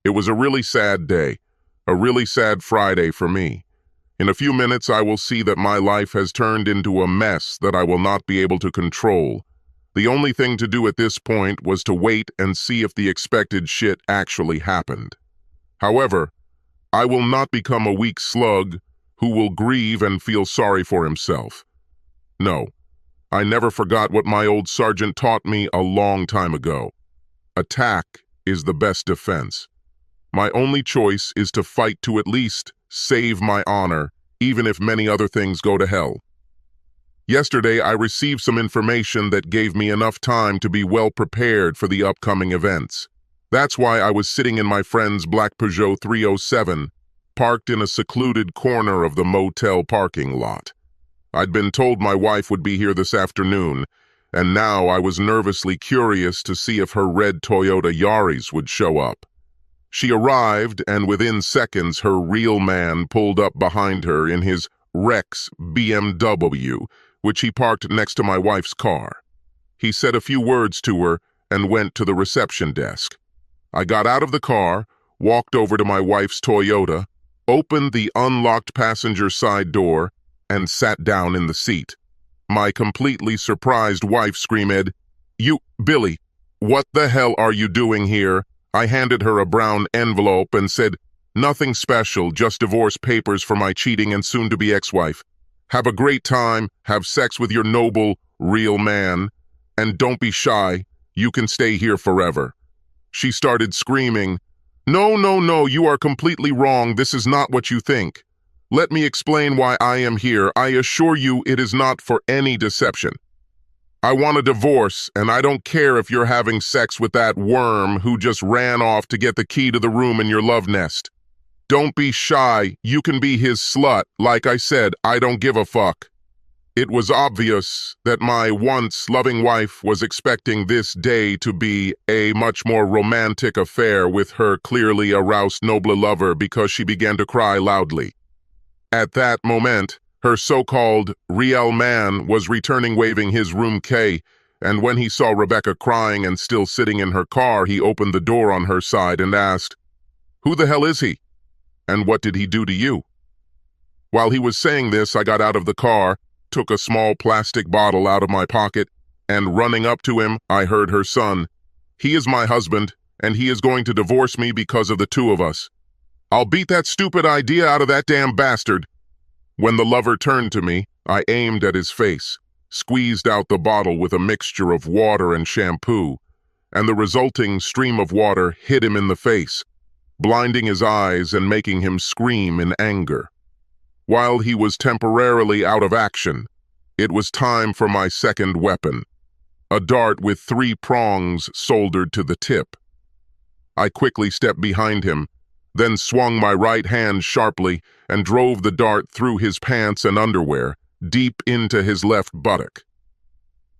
It was a really sad day, a really sad Friday for me. In a few minutes, I will see that my life has turned into a mess that I will not be able to control. The only thing to do at this point was to wait and see if the expected shit actually happened. However, I will not become a weak slug who will grieve and feel sorry for himself. No, I never forgot what my old sergeant taught me a long time ago. Attack is the best defense. My only choice is to fight to at least save my honor, even if many other things go to hell. Yesterday, I received some information that gave me enough time to be well prepared for the upcoming events. That's why I was sitting in my friend's black Peugeot 307, parked in a secluded corner of the motel parking lot. I'd been told my wife would be here this afternoon, and now I was nervously curious to see if her red Toyota Yaris would show up. She arrived, and within seconds her real man pulled up behind her in his Rex BMW, which he parked next to my wife's car. He said a few words to her and went to the reception desk. I got out of the car, walked over to my wife's Toyota, opened the unlocked passenger side door, and sat down in the seat. My completely surprised wife screamed, "You, Billy, what the hell are you doing here?" I handed her a brown envelope and said, "Nothing special, just divorce papers for my cheating and soon-to-be ex-wife. Have a great time, have sex with your noble, real man, and don't be shy, you can stay here forever." She started screaming, "No, no, no, you are completely wrong, this is not what you think. Let me explain why I am here. I assure you it is not for any deception. I want a divorce, and I don't care if you're having sex with that worm who just ran off to get the key to the room in your love nest. Don't be shy, you can be his slut. Like I said, I don't give a fuck." It was obvious that my once loving wife was expecting this day to be a much more romantic affair with her clearly aroused noble lover because she began to cry loudly. At that moment, her so-called real man was returning waving his room key, and when he saw Rebecca crying and still sitting in her car, he opened the door on her side and asked, "Who the hell is he? And what did he do to you?" While he was saying this, I got out of the car, took a small plastic bottle out of my pocket, and running up to him, I heard her son, "He is my husband, and he is going to divorce me because of the two of us. I'll beat that stupid idea out of that damn bastard." When the lover turned to me, I aimed at his face, squeezed out the bottle with a mixture of water and shampoo, and the resulting stream of water hit him in the face, blinding his eyes and making him scream in anger. While he was temporarily out of action, it was time for my second weapon, a dart with 3 prongs soldered to the tip. I quickly stepped behind him, then swung my right hand sharply and drove the dart through his pants and underwear, deep into his left buttock.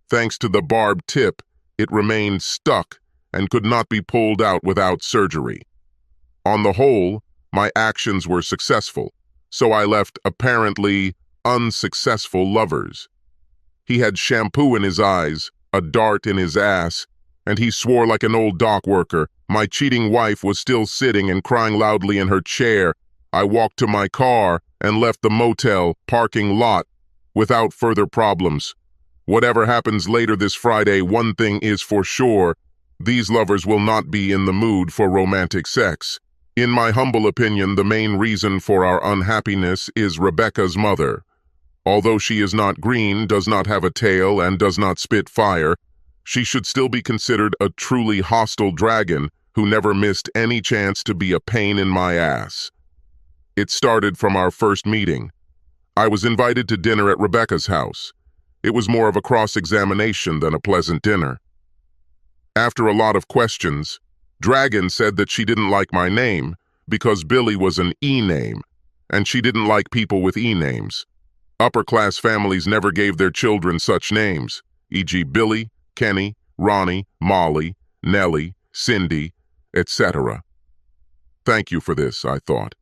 Thanks to the barbed tip, it remained stuck and could not be pulled out without surgery. On the whole, my actions were successful, so I left apparently unsuccessful lovers. He had shampoo in his eyes, a dart in his ass, and he swore like an old dock worker. My cheating wife was still sitting and crying loudly in her chair. I walked to my car and left the motel parking lot without further problems. Whatever happens later this Friday, one thing is for sure, these lovers will not be in the mood for romantic sex. In my humble opinion, the main reason for our unhappiness is Rebecca's mother. Although she is not green, does not have a tail, and does not spit fire, she should still be considered a truly hostile dragon who never missed any chance to be a pain in my ass. It started from our first meeting. I was invited to dinner at Rebecca's house. It was more of a cross-examination than a pleasant dinner. After a lot of questions, Dragon said that she didn't like my name because Billy was an E-name, and she didn't like people with E-names. Upper-class families never gave their children such names, e.g. Billy, Kenny, Ronnie, Molly, Nellie, Cindy, etc. Thank you for this, I thought.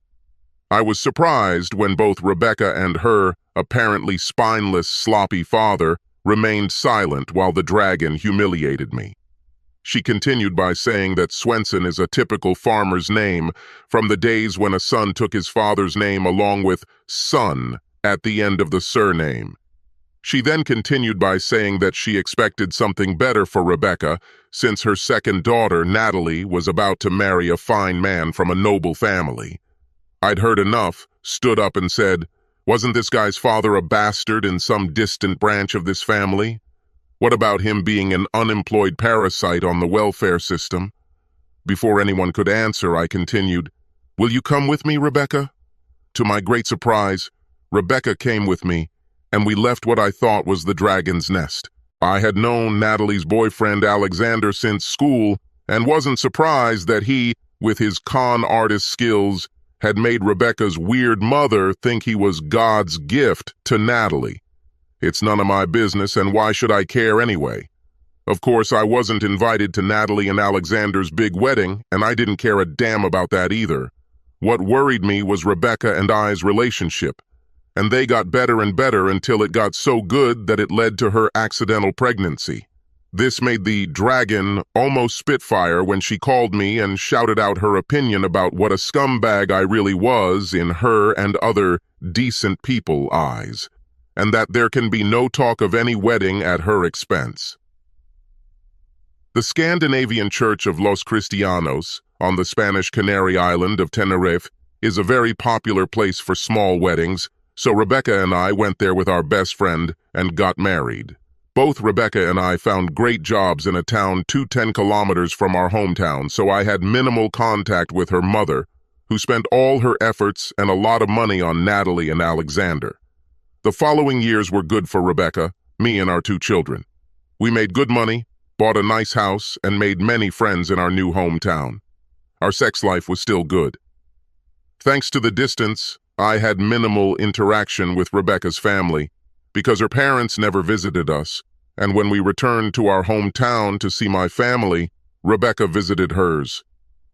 I was surprised when both Rebecca and her apparently spineless, sloppy father remained silent while the dragon humiliated me. She continued by saying that Swenson is a typical farmer's name from the days when a son took his father's name along with son at the end of the surname. She then continued by saying that she expected something better for Rebecca since her second daughter, Natalie, was about to marry a fine man from a noble family. I'd heard enough, stood up and said, "Wasn't this guy's father a bastard in some distant branch of this family? What about him being an unemployed parasite on the welfare system?" Before anyone could answer, I continued, "Will you come with me, Rebecca?" To my great surprise, Rebecca came with me, and we left what I thought was the dragon's nest. I had known Natalie's boyfriend Alexander since school and wasn't surprised that he, with his con artist skills, had made Rebecca's weird mother think he was God's gift to Natalie. It's none of my business, and why should I care anyway? Of course, I wasn't invited to Natalie and Alexander's big wedding, and I didn't care a damn about that either. What worried me was Rebecca and I's relationship, and they got better and better until it got so good that it led to her accidental pregnancy. This made the dragon almost spitfire when she called me and shouted out her opinion about what a scumbag I really was in her and other decent people eyes, and that there can be no talk of any wedding at her expense. The Scandinavian Church of Los Cristianos on the Spanish Canary Island of Tenerife is a very popular place for small weddings, so Rebecca and I went there with our best friend and got married. Both Rebecca and I found great jobs in a town 10 kilometers from our hometown, so I had minimal contact with her mother, who spent all her efforts and a lot of money on Natalie and Alexander. The following years were good for Rebecca, me and our 2 children. We made good money, bought a nice house, and made many friends in our new hometown. Our sex life was still good. Thanks to the distance, I had minimal interaction with Rebecca's family because her parents never visited us, and when we returned to our hometown to see my family, Rebecca visited hers.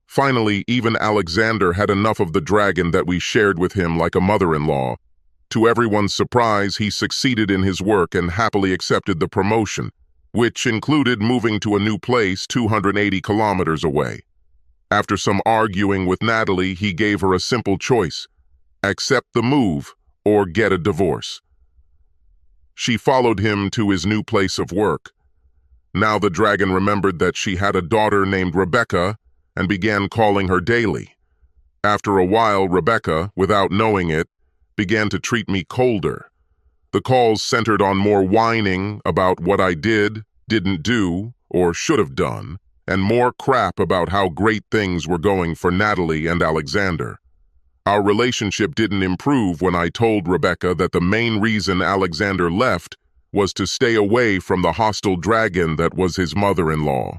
Finally, even Alexander had enough of the dragon that we shared with him like a mother-in-law. To everyone's surprise, he succeeded in his work and happily accepted the promotion, which included moving to a new place 280 kilometers away. After some arguing with Natalie, he gave her a simple choice: accept the move or get a divorce. She followed him to his new place of work. Now the dragon remembered that she had a daughter named Rebecca and began calling her daily. After a while, Rebecca, without knowing it, began to treat me colder. The calls centered on more whining about what I did, didn't do, or should have done, and more crap about how great things were going for Natalie and Alexander. Our relationship didn't improve when I told Rebecca that the main reason Alexander left was to stay away from the hostile dragon that was his mother-in-law.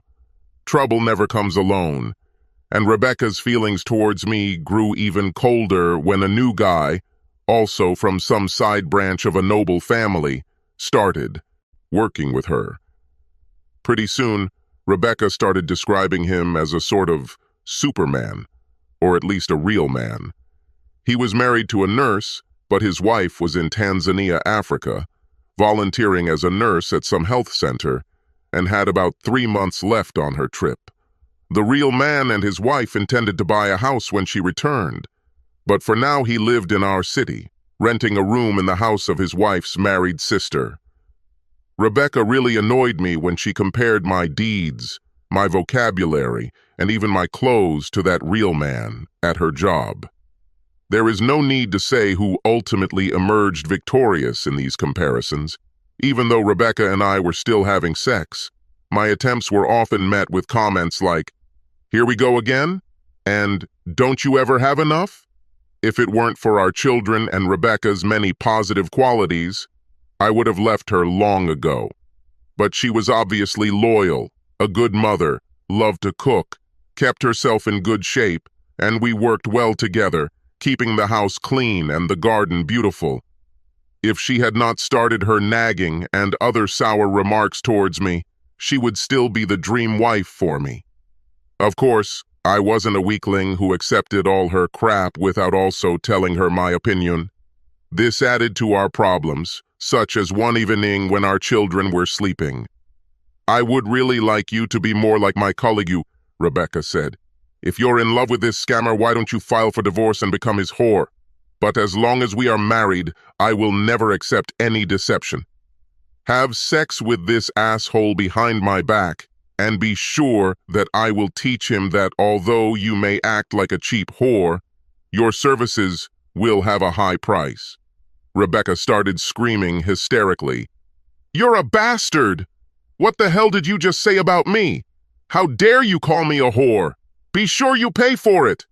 Trouble never comes alone, and Rebecca's feelings towards me grew even colder when a new guy, also from some side branch of a noble family, started working with her. Pretty soon, Rebecca started describing him as a sort of Superman, or at least a real man. He was married to a nurse, but his wife was in Tanzania, Africa, volunteering as a nurse at some health center, and had about 3 months left on her trip. The real man and his wife intended to buy a house when she returned, but for now he lived in our city, renting a room in the house of his wife's married sister. Rebecca really annoyed me when she compared my deeds, my vocabulary, and even my clothes to that real man at her job. There is no need to say who ultimately emerged victorious in these comparisons. Even though Rebecca and I were still having sex, my attempts were often met with comments like, "Here we go again?" and "Don't you ever have enough?" If it weren't for our children and Rebecca's many positive qualities, I would have left her long ago. But she was obviously loyal, a good mother, loved to cook, kept herself in good shape, and we worked well together, keeping the house clean and the garden beautiful. If she had not started her nagging and other sour remarks towards me, she would still be the dream wife for me. Of course, I wasn't a weakling who accepted all her crap without also telling her my opinion. This added to our problems, such as one evening when our children were sleeping. I would really like you to be more like my colleague, Rebecca said. If you're in love with this scammer, why don't you file for divorce and become his whore? But as long as we are married, I will never accept any deception. Have sex with this asshole behind my back, and be sure that I will teach him that although you may act like a cheap whore, your services will have a high price. Rebecca started screaming hysterically. You're a bastard! What the hell did you just say about me? How dare you call me a whore? Be sure you pay for it!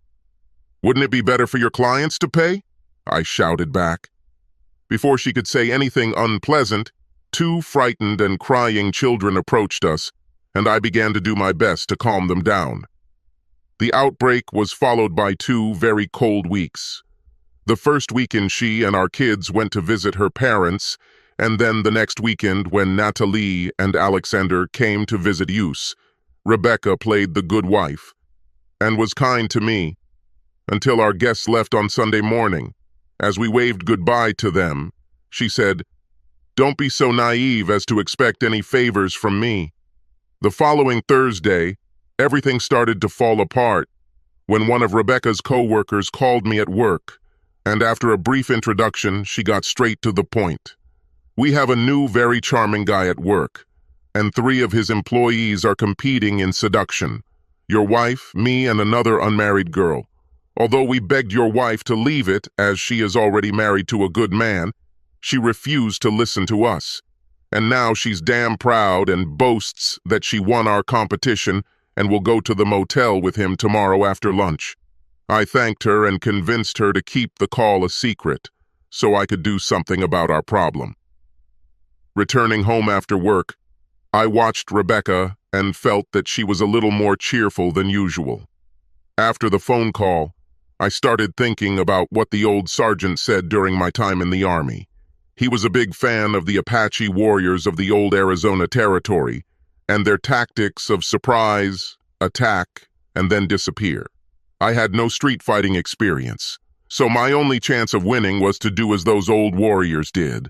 Wouldn't it be better for your clients to pay? I shouted back. Before she could say anything unpleasant, 2 frightened and crying children approached us, and I began to do my best to calm them down. The outbreak was followed by 2 very cold weeks. The first weekend she and our kids went to visit her parents, and then the next weekend when Natalie and Alexander came to visit us, Rebecca played the good wife and was kind to me until our guests left on Sunday morning. As we waved goodbye to them, she said, "Don't be so naive as to expect any favors from me." The following Thursday, everything started to fall apart when one of Rebecca's co-workers called me at work, and after a brief introduction, she got straight to the point. We have a new, very charming guy at work, and 3 of his employees are competing in seduction. Your wife, me, and another unmarried girl. Although we begged your wife to leave it, as she is already married to a good man, she refused to listen to us. And now she's damn proud and boasts that she won our competition and will go to the motel with him tomorrow after lunch. I thanked her and convinced her to keep the call a secret, so I could do something about our problem. Returning home after work, I watched Rebecca and felt that she was a little more cheerful than usual. After the phone call, I started thinking about what the old sergeant said during my time in the Army. He was a big fan of the Apache warriors of the old Arizona Territory and their tactics of surprise, attack, and then disappear. I had no street fighting experience, so my only chance of winning was to do as those old warriors did.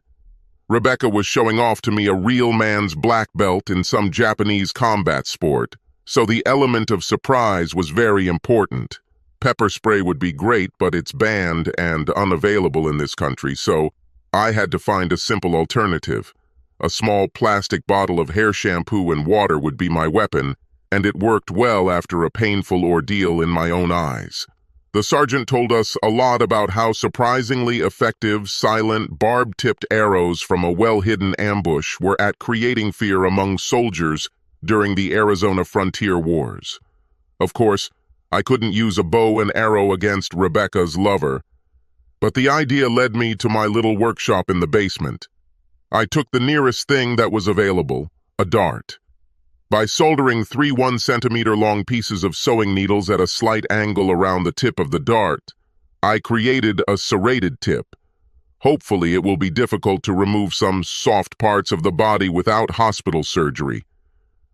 Rebecca was showing off to me a real man's black belt in some Japanese combat sport, so the element of surprise was very important. Pepper spray would be great, but it's banned and unavailable in this country, so I had to find a simple alternative. A small plastic bottle of hair shampoo and water would be my weapon, and it worked well after a painful ordeal in my own eyes. The sergeant told us a lot about how surprisingly effective, silent, barb-tipped arrows from a well-hidden ambush were at creating fear among soldiers during the Arizona frontier wars. Of course, I couldn't use a bow and arrow against Rebecca's lover, but the idea led me to my little workshop in the basement. I took the nearest thing that was available, a dart. By soldering 3 1-centimeter-long pieces of sewing needles at a slight angle around the tip of the dart, I created a serrated tip. Hopefully it will be difficult to remove some soft parts of the body without hospital surgery.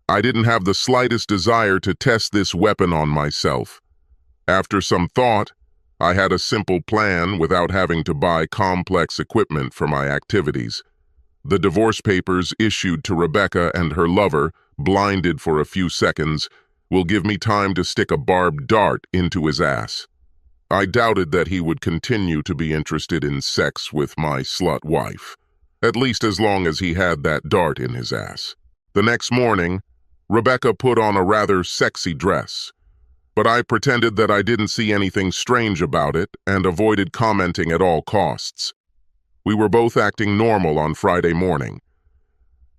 I didn't have the slightest desire to test this weapon on myself. After some thought, I had a simple plan without having to buy complex equipment for my activities. The divorce papers issued to Rebecca and her lover, blinded for a few seconds, will give me time to stick a barbed dart into his ass. I doubted that he would continue to be interested in sex with my slut wife, at least as long as he had that dart in his ass. The next morning, Rebecca put on a rather sexy dress, but I pretended that I didn't see anything strange about it and avoided commenting at all costs. We were both acting normal on Friday morning.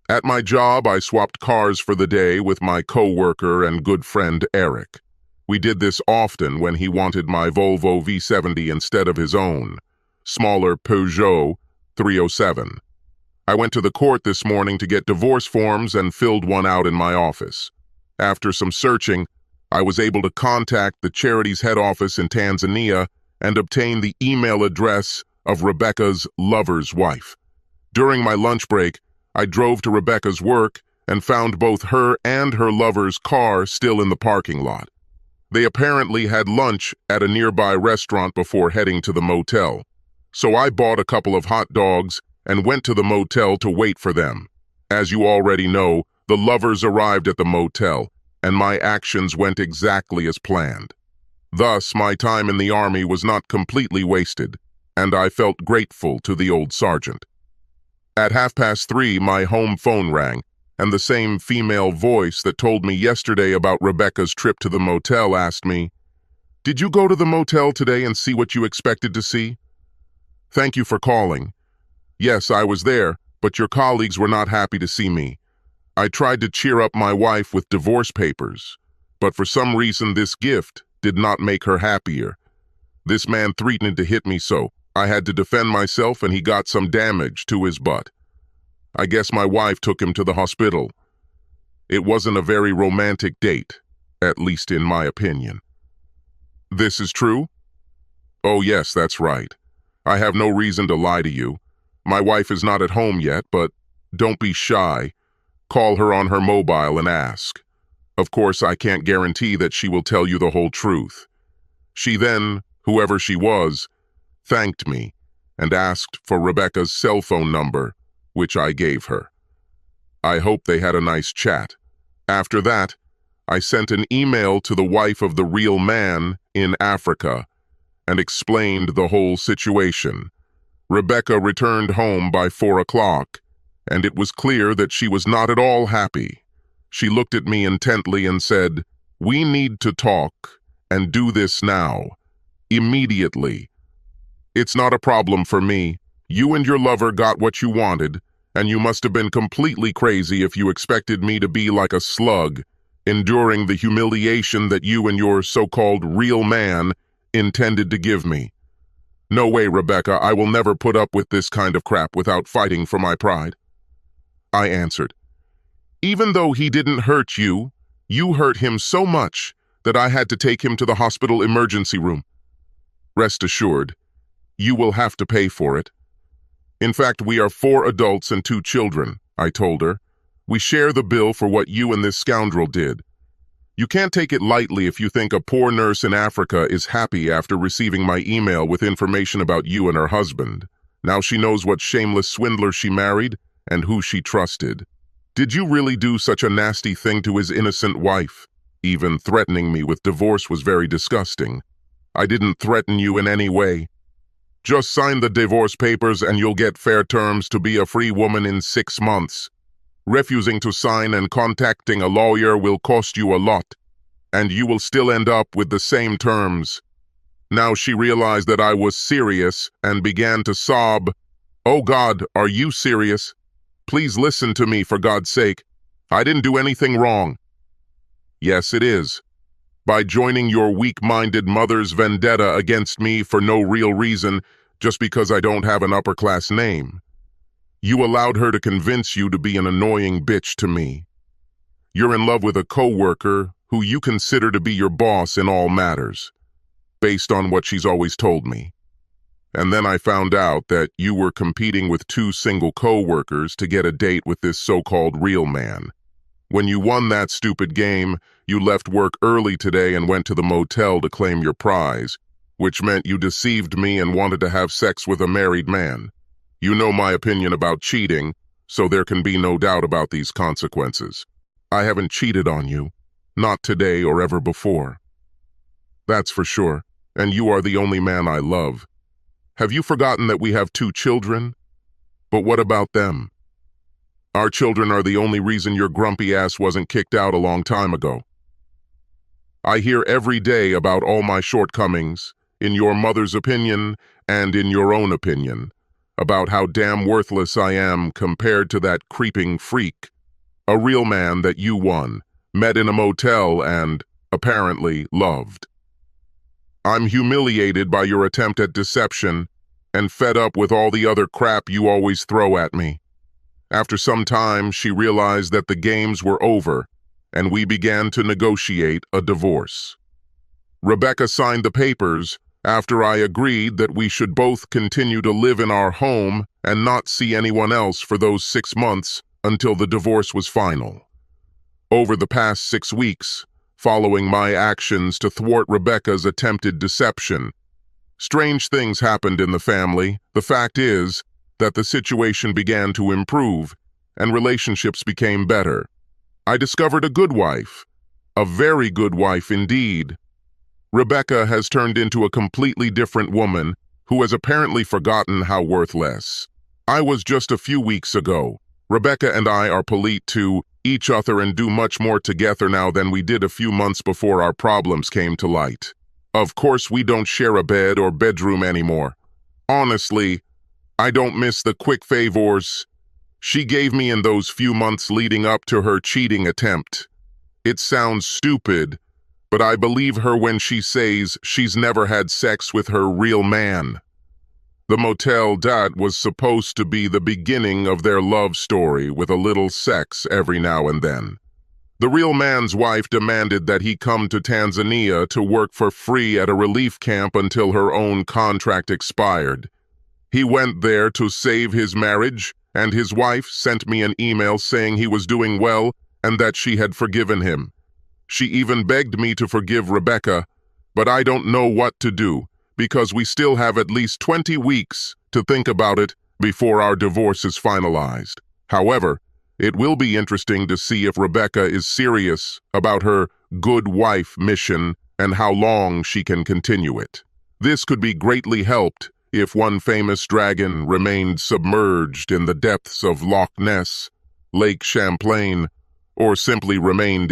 At my job, I swapped cars for the day with my co-worker and good friend Eric. We did this often when he wanted my Volvo V70 instead of his own, smaller Peugeot 307. I went to the court this morning to get divorce forms and filled one out in my office. After some searching, I was able to contact the charity's head office in Tanzania and obtain the email address of Rebecca's lover's wife. During my lunch break, I drove to Rebecca's work and found both her and her lover's car still in the parking lot. They apparently had lunch at a nearby restaurant before heading to the motel, so I bought a couple of hot dogs and went to the motel to wait for them. As you already know, the lovers arrived at the motel, and my actions went exactly as planned. Thus, my time in the army was not completely wasted, and I felt grateful to the old sergeant. At 3:30, my home phone rang, and the same female voice that told me yesterday about Rebecca's trip to the motel asked me, "Did you go to the motel today and see what you expected to see?" "Thank you for calling. Yes, I was there, but your colleagues were not happy to see me. I tried to cheer up my wife with divorce papers, but for some reason this gift did not make her happier. This man threatened to hit me, so I had to defend myself, and he got some damage to his butt. I guess my wife took him to the hospital. It wasn't a very romantic date, at least in my opinion." "This is true?" "Oh yes, that's right. I have no reason to lie to you. My wife is not at home yet, but don't be shy. Call her on her mobile and ask. Of course, I can't guarantee that she will tell you the whole truth." She then, whoever she was, thanked me and asked for Rebecca's cell phone number, which I gave her. I hope they had a nice chat. After that, I sent an email to the wife of the real man in Africa and explained the whole situation. Rebecca returned home by 4 o'clock, and it was clear that she was not at all happy. She looked at me intently and said, "We need to talk and do this now, immediately. It's not a problem for me. You and your lover got what you wanted, and you must have been completely crazy if you expected me to be like a slug, enduring the humiliation that you and your so-called real man intended to give me. No way, Rebecca, I will never put up with this kind of crap without fighting for my pride." I answered, "Even though he didn't hurt you, you hurt him so much that I had to take him to the hospital emergency room. Rest assured, you will have to pay for it. In fact, we are 4 adults and 2 children, I told her. We share the bill for what you and this scoundrel did. You can't take it lightly if you think a poor nurse in Africa is happy after receiving my email with information about you and her husband. Now she knows what shameless swindler she married and who she trusted. Did you really do such a nasty thing to his innocent wife? Even threatening me with divorce was very disgusting. I didn't threaten you in any way. Just sign the divorce papers and you'll get fair terms to be a free woman in 6 months. Refusing to sign and contacting a lawyer will cost you a lot, and you will still end up with the same terms." Now she realized that I was serious and began to sob. "Oh God, are you serious? Please listen to me, for God's sake. I didn't do anything wrong." "Yes, it is. By joining your weak-minded mother's vendetta against me for no real reason, just because I don't have an upper-class name. You allowed her to convince you to be an annoying bitch to me. You're in love with a co-worker who you consider to be your boss in all matters, based on what she's always told me. And then I found out that you were competing with 2 single co-workers to get a date with this so-called real man. When you won that stupid game, you left work early today and went to the motel to claim your prize, which meant you deceived me and wanted to have sex with a married man. You know my opinion about cheating, so there can be no doubt about these consequences. I haven't cheated on you, not today or ever before. That's for sure, and you are the only man I love. Have you forgotten that we have 2 children? But what about them? Our children are the only reason your grumpy ass wasn't kicked out a long time ago. I hear every day about all my shortcomings, in your mother's opinion and in your own opinion, about how damn worthless I am compared to that creeping freak, a real man that you won, met in a motel and, apparently, loved. I'm humiliated by your attempt at deception and fed up with all the other crap you always throw at me. After some time, she realized that the games were over, and we began to negotiate a divorce. Rebecca signed the papers after I agreed that we should both continue to live in our home and not see anyone else for those 6 months until the divorce was final. Over the past 6 weeks, following my actions to thwart Rebecca's attempted deception, strange things happened in the family. The fact is that the situation began to improve and relationships became better. I discovered a good wife. A very good wife indeed. Rebecca has turned into a completely different woman who has apparently forgotten how worthless I was just a few weeks ago. Rebecca and I are polite to each other and do much more together now than we did a few months before our problems came to light. Of course, we don't share a bed or bedroom anymore. Honestly, I don't miss the quick favors she gave me in those few months leading up to her cheating attempt. It sounds stupid, but I believe her when she says she's never had sex with her real man. The motel that was supposed to be the beginning of their love story with a little sex every now and then. The real man's wife demanded that he come to Tanzania to work for free at a relief camp until her own contract expired. He went there to save his marriage, and his wife sent me an email saying he was doing well and that she had forgiven him. She even begged me to forgive Rebecca, but I don't know what to do because we still have at least 20 weeks to think about it before our divorce is finalized. However, it will be interesting to see if Rebecca is serious about her good wife mission and how long she can continue it. This could be greatly helped if one famous dragon remained submerged in the depths of Loch Ness, Lake Champlain, or simply remained in